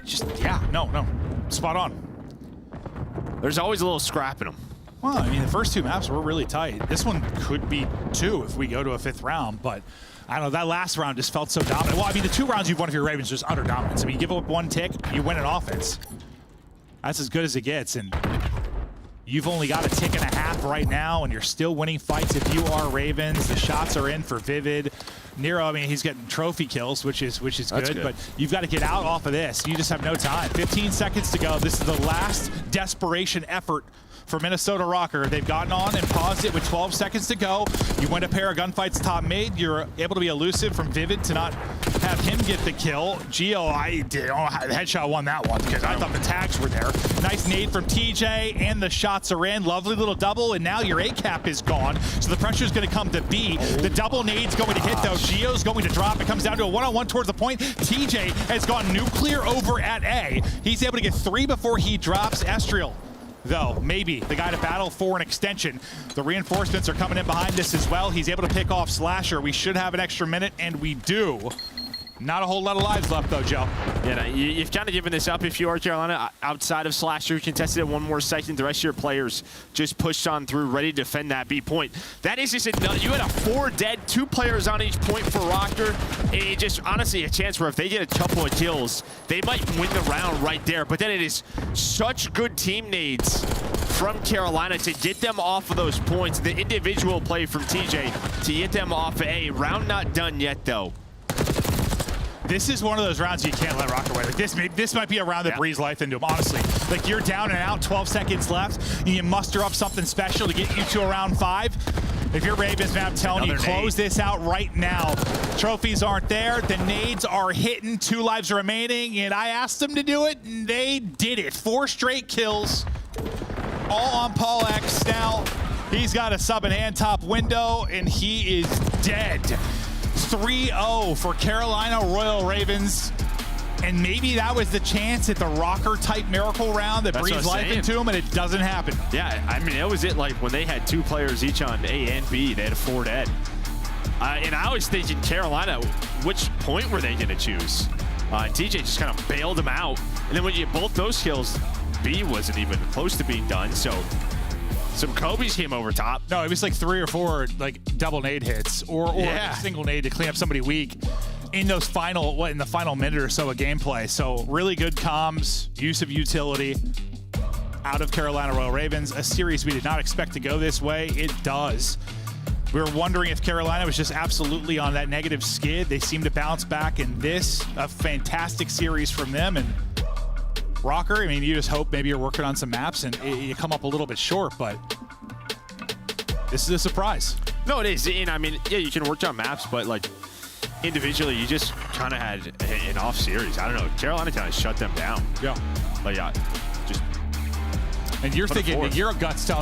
just, no, spot on. There's always a little scrap in them. Well, I mean, the first 2 maps were really tight. This one could be 2 if we go to a 5th round, but I don't know, that last round just felt so dominant. Well, I mean, the 2 rounds you've won if you're Ravens just utter dominance. I mean, you give up 1 tick, you win an offense. That's as good as it gets, and you've only got a tick and a half right now, and you're still winning fights if you are Ravens. The shots are in for Vivid. Nero, I mean, he's getting trophy kills, which is good, but you've got to get out off of this. You just have no time. 15 seconds to go. This is the last desperation effort for Minnesota Rocker. They've gotten on and paused it with 12 seconds to go. You win a pair of gunfights top mid. You're able to be elusive from Vivid to not have him get the kill. Gio, headshot won that one because I thought the tags were there. Nice nade from TJ, and the shots are in. Lovely little double, and now your A cap is gone. So the pressure is going to come to B. The double nade's going to hit, though. Gio's going to drop. It comes down to a one-on-one towards the point. TJ has gone nuclear over at A. He's able to get 3 before he drops. Estriel, though, maybe the guy to battle for an extension. The reinforcements are coming in behind this as well. He's able to pick off Slasher. We should have an extra minute, and we do. Not a whole lot of lives left, though, Joe. Yeah, no, you've kind of given this up if you are Carolina. Outside of Slasher, who contested it one more second, the rest of your players just pushed on through, ready to defend that B point. That is just enough. You had a 4 dead, 2 players on each point for Rocker. And just honestly a chance where if they get a couple of kills, they might win the round right there. But then it is such good team nades from Carolina to get them off of those points. The individual play from TJ to get them off of A. Round not done yet, though. This is one of those rounds you can't let Rocker away. Like this might be a round that breathes life into him, honestly. Like you're down and out, 12 seconds left, and you muster up something special to get you to around 5. If you're Ravens, man, I'm telling you, close this out right now. Trophies aren't there. The nades are hitting. 2 lives remaining, and I asked them to do it, and they did it. 4 straight kills, all on Paul X. Now, he's got a sub and hand top window, and he is dead. 3-0 for Carolina Royal Ravens. And maybe that was the chance at the Rocker type miracle round that breathes life into him, and it doesn't happen. Yeah, I mean, it was it like when they had 2 players each on A and B, they had 4 dead. And I was thinking Carolina, which point were they going to choose? TJ just kind of bailed them out. And then when you get both those kills, B wasn't even close to being done. So some Kobe's came over top. No, it was like 3 or 4 like double nade hits or a single nade to clean up somebody weak in those final, in the final minute or so of gameplay. So really good comms, use of utility out of Carolina Royal Ravens. A series we did not expect to go this way. It does. We were wondering if Carolina was just absolutely on that negative skid. They seem to bounce back in this. A fantastic series from them. And Rocker, I mean, you just hope maybe you're working on some maps and you come up a little bit short, but this is a surprise. No, it is. And I mean, yeah, you can work on maps, but like individually, you just kind of had an off series. I don't know. Carolina kind of shut them down. Yeah. Like, yeah, just. And you're thinking, your gut's telling